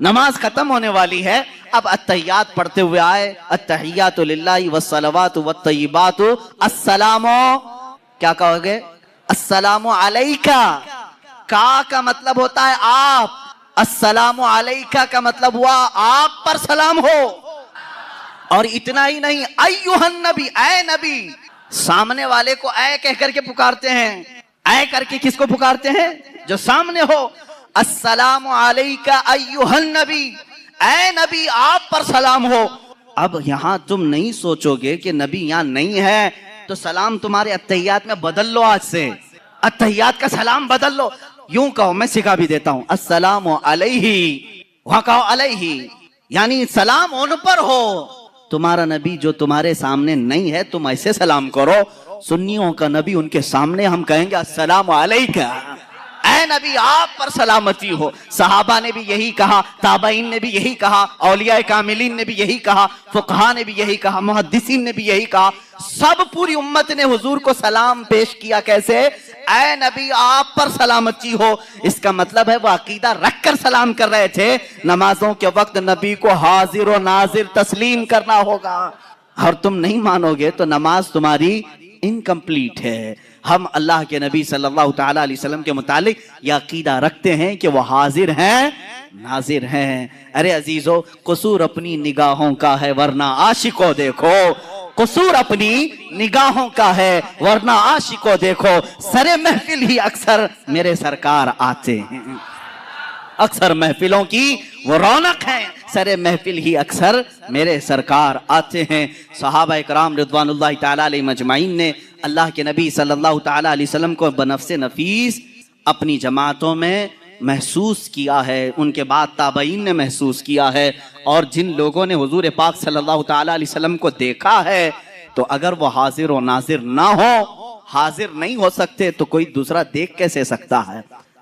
نماز ختم ہونے والی ہے، اب التحیات پڑھتے ہوئے آئے، التحیات للہ والصلوات والطیبات السلام، کیا کہو گے؟ السلام علیکہ، کا مطلب ہوتا ہے آپ، السلام علیکہ کا مطلب ہوا آپ پر سلام ہو۔ اور اتنا ہی نہیں، ایھا النبی، اے نبی، سامنے والے کو اے کہہ کر کے پکارتے ہیں۔ اے کر کے کس کو پکارتے ہیں؟ جو سامنے ہو۔ السلام علیکہ ایھا النبی، اے نبی آپ پر سلام ہو۔ اب یہاں تم نہیں سوچو گے کہ نبی یہاں نہیں ہے تو سلام تمہارے التحیات میں بدل لو، آج سے التحیات کا سلام بدل لو۔ یوں کہو، میں سکھا بھی دیتا ہوں، السلام علیہ، وہاں کہو علیہ، یعنی سلام ان پر ہو۔ تمہارا نبی جو تمہارے سامنے نہیں ہے تم ایسے سلام کرو۔ سنیوں کا نبی ان کے سامنے ہم کہیں گے السلام علیکہ، اے نبی آپ پر سلامتی ہو۔ صحابہ نے بھی یہی کہا، تابعین نے بھی یہی کہا، اولیاء کاملین نے بھی یہی کہا، فقہاء نے بھی یہی کہا، محدثین نے بھی یہی کہا، سب پوری امت نے حضور کو سلام پیش کیا۔ کیسے؟ اے نبی آپ پر سلامتی ہو۔ اس کا مطلب ہے وہ عقیدہ رکھ کر سلام کر رہے تھے، نمازوں کے وقت نبی کو حاضر و ناظر تسلیم کرنا ہوگا۔ اور تم نہیں مانو گے تو نماز تمہاری انکمپلیٹ ہے۔ ہم اللہ کے نبی صلی اللہ تعالیٰ علیہ وسلم کے متعلق یہ عقیدہ رکھتے ہیں کہ وہ حاضر ہیں، ناظر ہیں۔ ارے عزیزو، قصور اپنی نگاہوں کا ہے ورنہ عاشقوں دیکھو، قصور اپنی نگاہوں کا ہے ورنہ عاشقوں دیکھو، سر محفل ہی اکثر میرے سرکار آتے ہیں۔ اکثر محفلوں کی وہ رونق ہے، سر محفل ہی اکثر میرے سرکار آتے ہیں۔ صحابہ اکرام رضوان اللہ تعالیٰ علیہ مجمعین نے اللہ کے نبی صلی اللہ تعالیٰ علیہ وسلم کو بنفس نفیس اپنی جماعتوں میں محسوس کیا ہے، ان کے بعد تابعین نے محسوس کیا ہے، اور جن لوگوں نے حضور پاک صلی اللہ تعالیٰ علیہ وسلم کو دیکھا ہے تو اگر وہ حاضر و ناظر نہ ہو، حاضر نہیں ہو سکتے تو کوئی دوسرا دیکھ کیسے سکتا ہے؟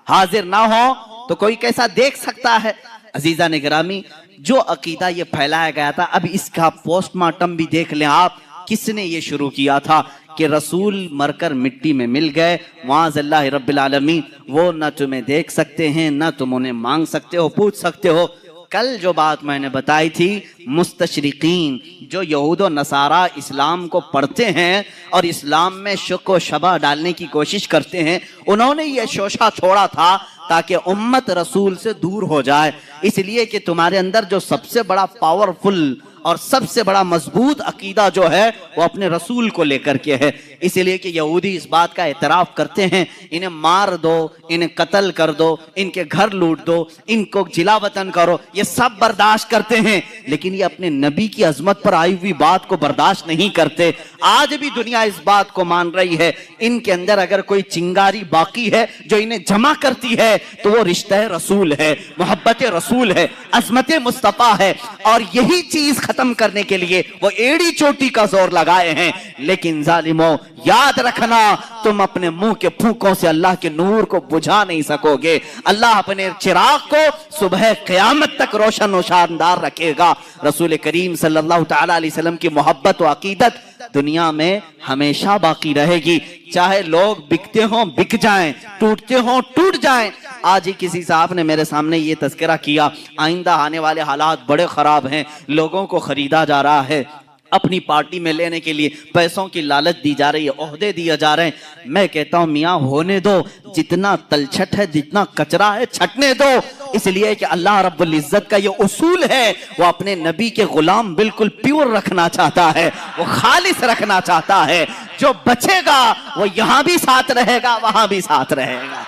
حاضر نہ ہو تو کوئی کیسا دیکھ سکتا ہے؟ عزیزان گرامی، جو عقیدہ یہ پھیلایا گیا تھا، اب اس کا پوسٹ مارٹم بھی دیکھ لیں آپ، کس نے یہ شروع کیا تھا کہ رسول مر کر مٹی میں مل گئے، معاذ اللہ رب العالمین، وہ نہ تمہیں دیکھ سکتے ہیں، نہ تم انہیں مانگ سکتے ہو، پوچھ سکتے ہو۔ کل جو بات میں نے بتائی تھی، مستشرقین جو یہود و نصارہ اسلام کو پڑھتے ہیں اور اسلام میں شک و شبہ ڈالنے کی کوشش کرتے ہیں، انہوں نے یہ شوشہ چھوڑا تھا تاکہ امت رسول سے دور ہو جائے، اس لیے کہ تمہارے اندر جو سب سے بڑا پاورفل اور سب سے بڑا مضبوط عقیدہ جو ہے وہ اپنے رسول کو لے کر کے ہے۔ اس لیے کہ یہودی اس بات کا اعتراف کرتے ہیں، انہیں مار دو، انہیں قتل کر دو، ان کے گھر لوٹ دو، ان کو جلا وطن کرو، یہ سب برداشت کرتے ہیں، لیکن یہ اپنے نبی کی عظمت پر آئی ہوئی بات کو برداشت نہیں کرتے۔ آج بھی دنیا اس بات کو مان رہی ہے، ان کے اندر اگر کوئی چنگاری باقی ہے جو انہیں جمع کرتی ہے تو وہ رشتہ رسول ہے، محبت رسول ہے، عظمت مصطفیٰ ہے، اور یہی چیز ختم کرنے کے لیے وہ ایڑی چوٹی کا زور لگائے ہیں۔ لیکن ظالموں، یاد رکھنا، تم اپنے منہ کے پھونکوں سے اللہ کے نور کو بجھا نہیں سکو گے۔ اللہ اپنے چراغ کو صبح قیامت تک روشن و شاندار رکھے گا۔ رسول کریم صلی اللہ تعالیٰ علیہ وسلم کی محبت و عقیدت دنیا میں ہمیشہ باقی رہے گی، چاہے لوگ بکتے ہوں بک جائیں، ٹوٹتے ہوں ٹوٹ جائیں۔ آج ہی کسی صاحب نے میرے سامنے یہ تذکرہ کیا، آئندہ آنے والے حالات بڑے خراب ہیں، لوگوں کو خریدا جا رہا ہے، اپنی پارٹی میں لینے کے لیے پیسوں کی لالچ دی جا رہی ہے، عہدے دیے جا رہے ہیں۔ میں کہتا ہوں میاں ہونے دو، جتنا تلچھٹ ہے، جتنا کچرا ہے، چھٹنے دو، اس لیے کہ اللہ رب العزت کا یہ اصول ہے، وہ اپنے نبی کے غلام بالکل پیور رکھنا چاہتا ہے، وہ خالص رکھنا چاہتا ہے۔ جو بچے گا وہ یہاں بھی ساتھ رہے گا، وہاں بھی ساتھ رہے گا۔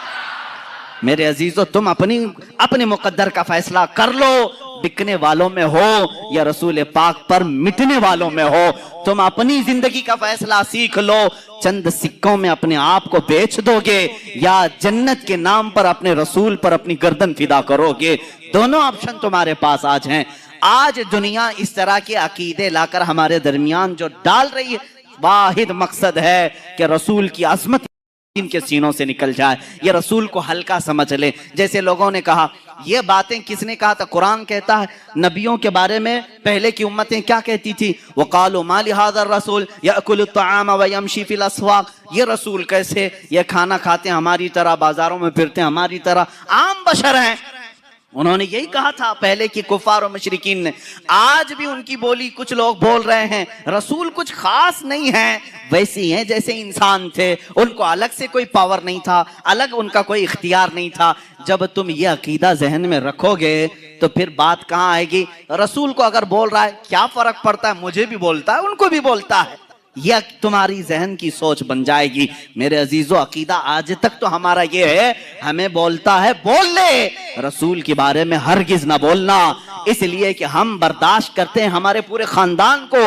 میرے عزیزو، تم اپنے مقدر کا فیصلہ کر لو، بکنے والوں میں ہو یا رسول پاک پر مٹنے والوں میں ہو۔ تم اپنی زندگی کا فیصلہ سیکھ لو، چند سکوں میں اپنے آپ کو بیچ دو گے یا جنت کے نام پر اپنے رسول پر اپنی گردن فدا کرو گے۔ دونوں آپشن تمہارے پاس آج ہیں۔ آج دنیا اس طرح کے عقیدے لا کر ہمارے درمیان جو ڈال رہی ہے، واحد مقصد ہے کہ رسول کی عظمت ان کے سینوں سے نکل جائے، یہ رسول کو ہلکا سمجھ لیں۔ جیسے لوگوں نے کہا، یہ باتیں کس نے کہا تھا؟ قرآن کہتا ہے نبیوں کے بارے میں پہلے کی امتیں کیا کہتی تھی؟ وَقَالُوا مَا لِهَذَا الرَّسُولِ يَأْكُلُ الطَّعَامَ وَيَمْشِي فِي الْأَسْوَاقِ، یہ رسول کیسے، یہ کھانا کھاتے ہیں ہماری طرح، بازاروں میں پھرتے ہیں ہماری طرح، عام بشر ہیں۔ انہوں نے یہی کہا تھا پہلے کی کفار و مشرکین نے. آج بھی ان کی بولی کچھ لوگ بول رہے ہیں رسول کچھ خاص نہیں ہیں، ویسی ہیں جیسے انسان تھے، ان کو الگ سے کوئی پاور نہیں تھا، الگ ان کا کوئی اختیار نہیں تھا. جب تم یہ عقیدہ ذہن میں رکھو گے تو پھر بات کہاں آئے گی؟ رسول کو اگر بول رہا ہے کیا فرق پڑتا ہے، مجھے بھی بولتا ہے ان کو بھی بولتا ہے، یہ تمہاری ذہن کی سوچ بن جائے گی. میرے عزیزو، عقیدہ آج تک تو ہمارا یہ ہے، ہمیں بولتا ہے بول لے، رسول کے بارے میں ہرگز نہ بولنا، اس لیے کہ ہم برداشت کرتے ہیں ہمارے پورے خاندان کو،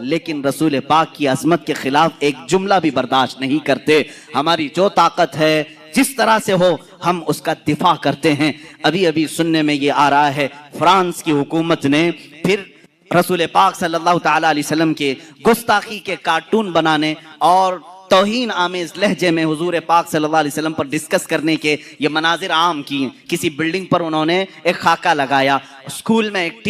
لیکن رسول پاک کی عظمت کے خلاف ایک جملہ بھی برداشت نہیں کرتے. ہماری جو طاقت ہے جس طرح سے ہو ہم اس کا دفاع کرتے ہیں. ابھی سننے میں یہ آ رہا ہے فرانس کی حکومت نے پھر رسول پاک صلی اللہ تعالیٰ علیہ وسلم کے گستاخی کے کارٹون بنانے اور توہین آمیز لہجے میں حضور پاک صلی اللہ علیہ وسلم پر ڈسکس کرنے کے یہ مناظر عام کیے. کسی بلڈنگ پر انہوں نے ایک خاکہ لگایا، اسکول میں ایک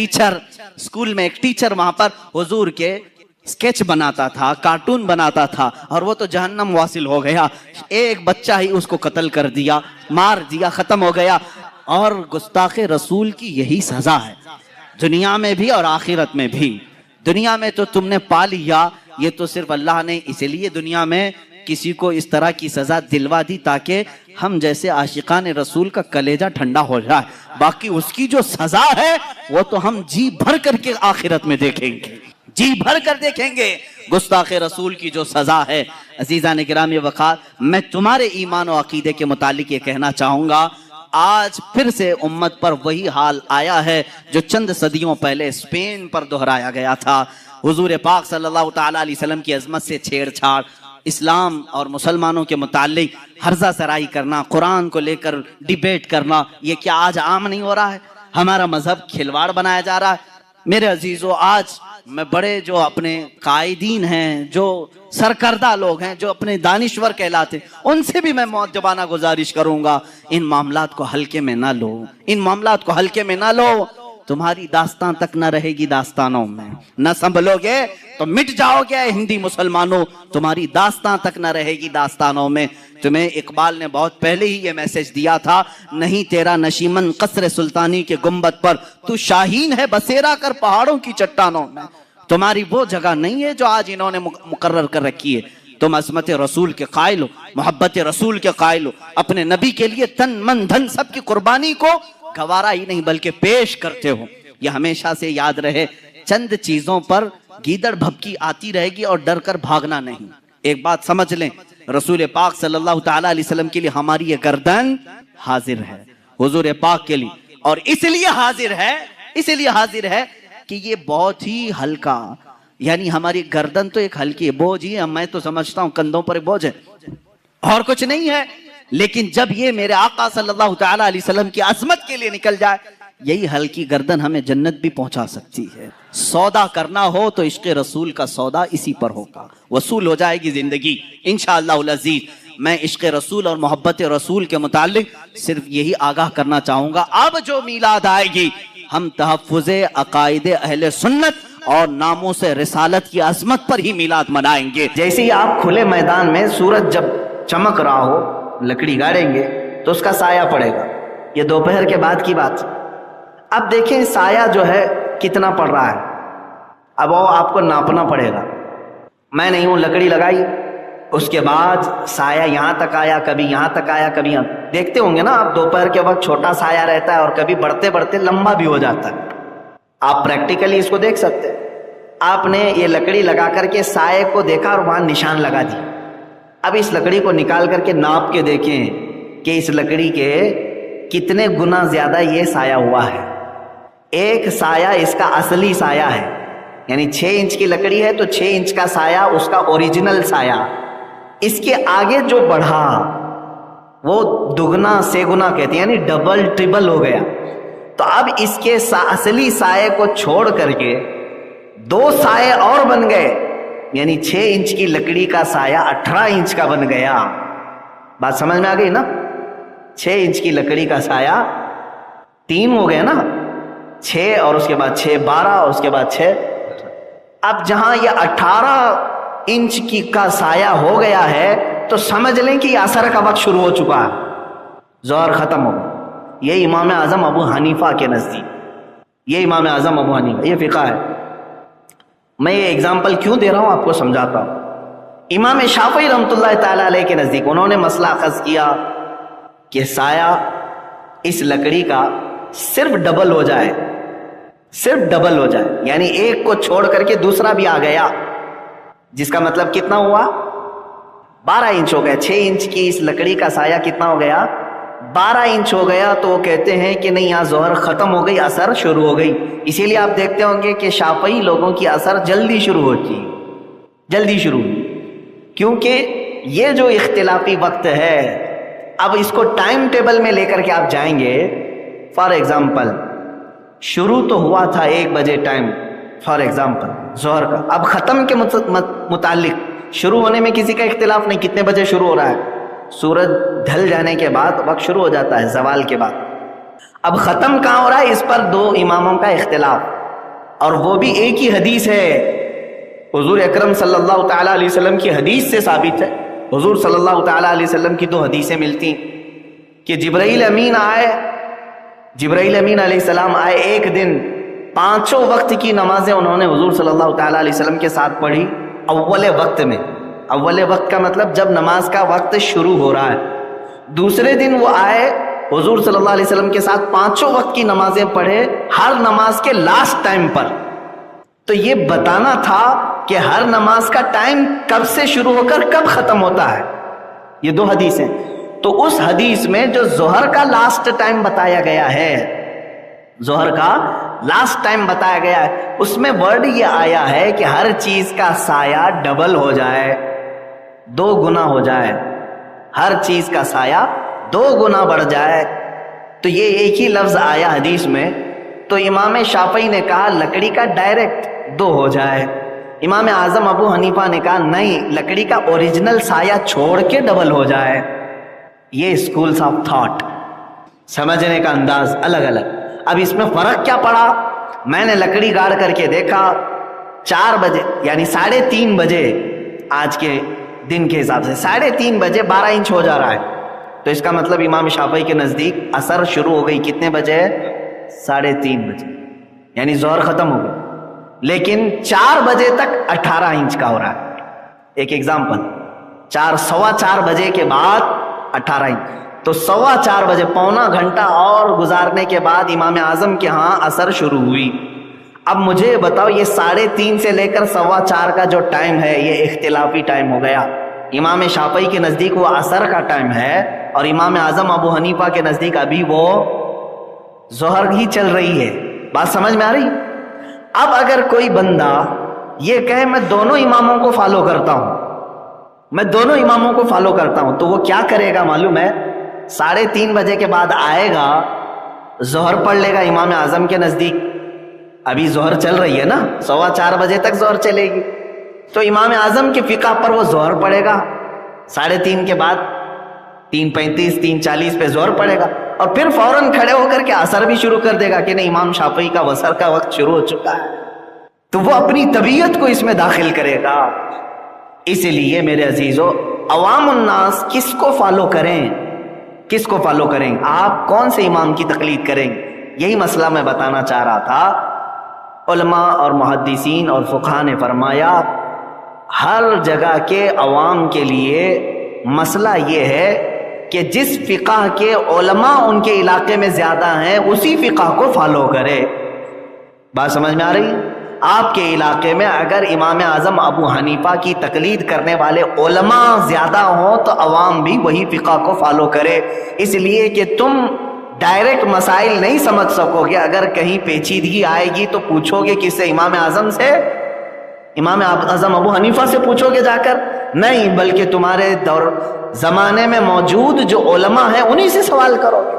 ٹیچر وہاں پر حضور کے سکیچ بناتا تھا، کارٹون بناتا تھا، اور وہ تو جہنم واصل ہو گیا. ایک بچہ ہی اس کو قتل کر دیا، مار دیا، ختم ہو گیا. اور گستاخ رسول کی یہی سزا ہے دنیا میں بھی اور آخرت میں بھی. دنیا میں تو تم نے پا لیا، یہ تو صرف اللہ نے اسی لیے دنیا میں کسی کو اس طرح کی سزا دلوا دی تاکہ ہم جیسے عاشقان رسول کا کلیجہ ٹھنڈا ہو جائے. باقی اس کی جو سزا ہے وہ تو ہم جی بھر کر کے آخرت میں دیکھیں گے، جی بھر کر دیکھیں گے گستاخ رسول کی جو سزا ہے. عزیزان گرامی وقار، میں تمہارے ایمان و عقیدے کے متعلق یہ کہنا چاہوں گا، آج پھر سے امت پر وہی حال آیا ہے جو چند صدیوں پہلے اسپین پر دہرایا گیا تھا. حضور پاک صلی اللہ تعالیٰ علیہ وسلم کی عظمت سے چھیڑ چھاڑ، اسلام اور مسلمانوں کے متعلق ہرزہ سرائی کرنا، قرآن کو لے کر ڈیبیٹ کرنا، یہ کیا آج عام نہیں ہو رہا ہے؟ ہمارا مذہب کھلواڑ بنایا جا رہا ہے. میرے عزیزو، آج میں بڑے جو اپنے قائدین ہیں، جو سرکردہ لوگ ہیں، جو اپنے دانشور کہلاتے ہیں، ان سے بھی میں مؤدبانہ گزارش کروں گا ان معاملات کو ہلکے میں نہ لو، ان معاملات کو ہلکے میں نہ لو. تمہاری داستان تک نہ رہے گی داستانوں میں، نہ سنبھلو گے تو مٹ جاؤ گے ہندی مسلمانوں، تمہاری داستان تک نہ رہے گی داستانوں میں. تمہیں اقبال نے بہت پہلے ہی یہ میسج دیا تھا، نہیں تیرا نشیمن قصر سلطانی کے گنبد پر، تو شاہین ہے بسیرا کر پہاڑوں کی چٹانوں میں. تمہاری وہ جگہ نہیں ہے جو آج انہوں نے مقرر کر رکھی ہے. تم عظمت رسول کے قائل ہو، محبت رسول کے قائل ہو، اپنے نبی کے لیے تن من دھن سب کی قربانی کو گوارا ہی نہیں بلکہ پیش کرتے ہو. یہ ہمیشہ سے یاد رہے، چند چیزوں پر گیدڑ بھبکی آتی رہے گی اور ڈر کر بھاگنا نہیں. ایک بات سمجھ لیں، رسول پاک صلی اللہ تعالیٰ علیہ وسلم کے لیے ہماری یہ گردن حاضر ہے حضور پاک کے لیے، اور اس لیے حاضر ہے کہ یہ بہت ہی ہلکا، یعنی ہماری گردن تو ایک ہلکی بوجھ ہی ہے، میں تو سمجھتا ہوں کندھوں پر ایک بوجھ ہے اور کچھ نہیں ہے. لیکن جب یہ میرے آقا صلی اللہ تعالیٰ علیہ وسلم کی عظمت کے لیے نکل جائے، یہی ہلکی گردن ہمیں جنت بھی پہنچا سکتی ہے. سودا کرنا ہو تو عشق رسول کا سودا اسی پر ہوگا، وصول ہو جائے گی زندگی انشاءاللہ العزیز. میں عشق رسول اور محبت رسول کے متعلق صرف یہی آگاہ کرنا چاہوں گا، اب جو میلاد آئے گی ہم تحفظ عقائد اہل سنت اور ناموس رسالت کی عظمت پر ہی میلاد منائیں گے. جیسے ہی آپ کھلے میدان میں سورج جب چمک رہا ہو لکڑی گاڑیں گے تو اس کا سایہ پڑے گا. یہ دوپہر کے بعد کی بات. اب دیکھیں سایہ جو ہے کتنا پڑ رہا ہے، اب وہ آپ کو ناپنا پڑے گا. میں نہیں ہوں، لکڑی لگائی، اس کے بعد سایہ یہاں تک آیا، کبھی یہاں تک آیا، کبھی یہاں. دیکھتے ہوں گے نا آپ، دوپہر کے وقت چھوٹا سایہ رہتا ہے اور کبھی بڑھتے بڑھتے لمبا بھی ہو جاتا ہے. آپ پریکٹیکلی اس کو دیکھ سکتے ہیں. آپ نے یہ لکڑی لگا کر کے سائے کو دیکھا اور وہاں نشان لگا دی. اب اس لکڑی کو نکال کر کے ناپ کے دیکھیں کہ اس لکڑی کے کتنے گنا زیادہ یہ سایہ ہوا ہے. ایک سایہ اس کا اصلی سایہ ہے، یعنی 6 انچ کی لکڑی ہے تو 6 انچ کا سایہ اس کا اوریجنل سایہ. اس کے آگے جو بڑھا وہ دگنا سے گنا کہتے ہیں، یعنی ڈبل ٹریبل ہو گیا. تو اب اس کے اصلی سائے کو چھوڑ کر کے 2 سائے اور بن گئے، یعنی 6 انچ کی لکڑی کا سایہ 18 انچ کا بن گیا. بات سمجھ میں آ گئی نا؟ 6 انچ کی لکڑی کا سایہ 3 ہو گیا نا، 6 اور اس کے بعد 6 12 اور اس کے بعد 6. اب جہاں یہ 18 انچ کی کا سایہ ہو گیا ہے تو سمجھ لیں کہ یہ عصر کا وقت شروع ہو چکا ہے، ظہر ختم ہو گیا. یہ امام اعظم ابو حنیفہ کے نزدیک، یہ امام اعظم ابو حنیفہ، یہ فقہ ہے۔ میں یہ اگزامپل کیوں دے رہا ہوں آپ کو سمجھاتا ہوں۔ امام شافعی رحمۃ اللہ تعالی علیہ کے نزدیک انہوں نے مسئلہ اخذ کیا کہ سایہ اس لکڑی کا صرف ڈبل ہو جائے، صرف ڈبل ہو جائے، یعنی ایک کو چھوڑ کر کے دوسرا بھی آ گیا، جس کا مطلب کتنا ہوا؟ 12 انچ ہو گیا۔ 6 انچ کی اس لکڑی کا سایہ کتنا ہو گیا؟ 12 انچ ہو گیا۔ تو وہ کہتے ہیں کہ نہیں، یہاں ظہر ختم ہو گئی، اثر شروع ہو گئی۔ اسی لیے آپ دیکھتے ہوں گے کہ شافعی لوگوں کی اثر جلدی شروع ہوتی ہے، جلدی شروع، کیونکہ یہ جو اختلافی وقت ہے، اب اس کو ٹائم ٹیبل میں لے کر کے آپ جائیں گے۔ فار ایگزامپل شروع تو ہوا تھا 1 بجے ٹائم، فار ایگزامپل ظہر کا، اب ختم کے متعلق شروع ہونے میں کسی کا اختلاف نہیں، کتنے بجے شروع ہو رہا ہے؟ سورج ڈھل جانے کے بعد وقت شروع ہو جاتا ہے، زوال کے بعد۔ اب ختم کہاں ہو رہا ہے، اس پر 2 اماموں کا اختلاف، اور وہ بھی ایک ہی حدیث ہے، حضور اکرم صلی اللہ تعالی علیہ وسلم کی حدیث سے ثابت ہے۔ حضور صلی اللہ تعالی علیہ وسلم کی 2 حدیثیں ملتی کہ جبرائیل امین آئے، جبرائیل امین علیہ السلام آئے ایک دن، 5 وقت کی نمازیں انہوں نے حضور صلی اللہ تعالی علیہ وسلم کے ساتھ پڑھی اول وقت میں۔ اول وقت کا مطلب جب نماز کا وقت شروع ہو رہا ہے۔ دوسرے دن وہ آئے حضور صلی اللہ علیہ وسلم کے ساتھ 5 وقت کی نمازیں پڑھے، ہر نماز کے لاسٹ ٹائم پر۔ تو یہ بتانا تھا کہ ہر نماز کا ٹائم کب سے شروع ہو کر کب ختم ہوتا ہے۔ یہ 2 حدیثیں۔ تو اس حدیث میں جو ظہر کا لاسٹ ٹائم بتایا گیا ہے، ظہر کا لاسٹ ٹائم بتایا گیا ہے، اس میں ورڈ یہ آیا ہے کہ ہر چیز کا سایہ ڈبل ہو جائے، 2 گنا ہو جائے، ہر چیز کا سایہ 2 گنا بڑھ جائے۔ تو یہ ایک ہی لفظ آیا حدیث میں۔ تو امام شافعی نے کہا لکڑی کا ڈائریکٹ 2 ہو جائے، امام اعظم ابو حنیفہ نے کہا نہیں، لکڑی کا اوریجنل سایہ چھوڑ کے ڈبل ہو جائے۔ یہ اسکولز آف تھاٹ، سمجھنے کا انداز الگ الگ۔ اب اس میں فرق کیا پڑا؟ میں نے لکڑی گاڑ کر کے دیکھا 4 بجے، یعنی 3:30 بجے، آج کے دن کے حساب سے 3:30 بجے 12 انچ ہو جا رہا ہے۔ تو اس کا مطلب امام شافعی کے نزدیک اثر شروع ہو گئی کتنے بجے؟ 3:30 بجے، یعنی ظہر ختم ہو گئی۔ لیکن 4 بجے تک 18 انچ کا ہو رہا ہے۔ ایک ایگزامپل، 4:15 بجے کے بعد 18 انچ، تو 4:15 بجے، پونا گھنٹہ اور گزارنے کے بعد امام اعظم کے ہاں اثر شروع ہوئی۔ اب مجھے بتاؤ، یہ 3:30 سے لے کر 4:15 کا جو ٹائم ہے، یہ اختلافی ٹائم ہو گیا۔ امام شافعی کے نزدیک وہ اثر کا ٹائم ہے، اور امام اعظم ابو حنیفہ کے نزدیک ابھی وہ ظہر ہی چل رہی ہے۔ بات سمجھ میں آ رہی؟ اب اگر کوئی بندہ یہ کہے میں دونوں اماموں کو فالو کرتا ہوں، میں دونوں اماموں کو فالو کرتا ہوں، تو وہ کیا کرے گا معلوم ہے؟ 3:30 بجے کے بعد آئے گا، ظہر پڑھ لے گا امام اعظم کے نزدیک، ابھی ظہر چل رہی ہے نا، 4:15 بجے تک ظہر چلے گی، تو امام اعظم کے فقہ پر وہ ظہر پڑھے گا 3:30 کے بعد، 3:35 3:40 پہ ظہر پڑھے گا، اور پھر فوراً کھڑے ہو کر کے اثر بھی شروع کر دے گا کہ نہیں، امام شافعی کا وسر کا وقت شروع ہو چکا ہے۔ تو وہ اپنی طبیعت کو اس میں داخل کرے گا۔ اس لیے میرے عزیزو، عوام الناس کس کو فالو کریں، کس کو فالو کریں؟ آپ کون سے امام کی تقلید کریں؟ یہی مسئلہ میں بتانا چاہ رہا تھا۔ علماء اور محدثین اور فقہاء نے فرمایا ہر جگہ کے عوام کے لیے مسئلہ یہ ہے کہ جس فقہ کے علماء ان کے علاقے میں زیادہ ہیں اسی فقہ کو فالو کرے۔ بات سمجھ میں آ رہی؟ آپ کے علاقے میں اگر امام اعظم ابو حنیفہ کی تقلید کرنے والے علماء زیادہ ہوں تو عوام بھی وہی فقہ کو فالو کرے، اس لیے کہ تم ڈائریکٹ مسائل نہیں سمجھ سکو گے۔ اگر کہیں پیچیدگی آئے گی تو پوچھو گے کس سے؟ امام اعظم سے، امام اعظم ابو حنیفہ سے پوچھو گے جا کر؟ نہیں، بلکہ تمہارے دور زمانے میں موجود جو علماء ہیں انہی سے سوال کرو گے۔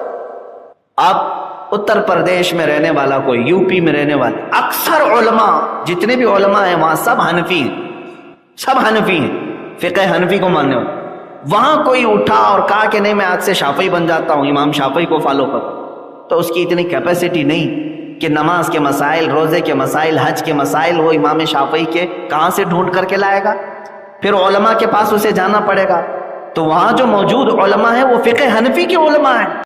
آپ اتر پردیش میں رہنے والا، کوئی یو پی میں رہنے والا، اکثر علماء، جتنے بھی علماء ہیں وہاں سب حنفی ہیں، سب حنفی ہیں، فقہ حنفی کو ماننے والے۔ وہاں کوئی اٹھا اور کہا کہ نہیں میں آج سے شافعی بن جاتا ہوں، امام شافعی کو فالو کرو، تو اس کی اتنی کیپیسٹی نہیں کہ نماز کے مسائل، روزے کے مسائل، حج کے مسائل وہ امام شافعی کے کہاں سے ڈھونڈ کر کے لائے گا؟ پھر علماء کے پاس اسے جانا پڑے گا۔ تو وہاں جو موجود علماء ہیں وہ فقہ حنفی کے علماء ہیں۔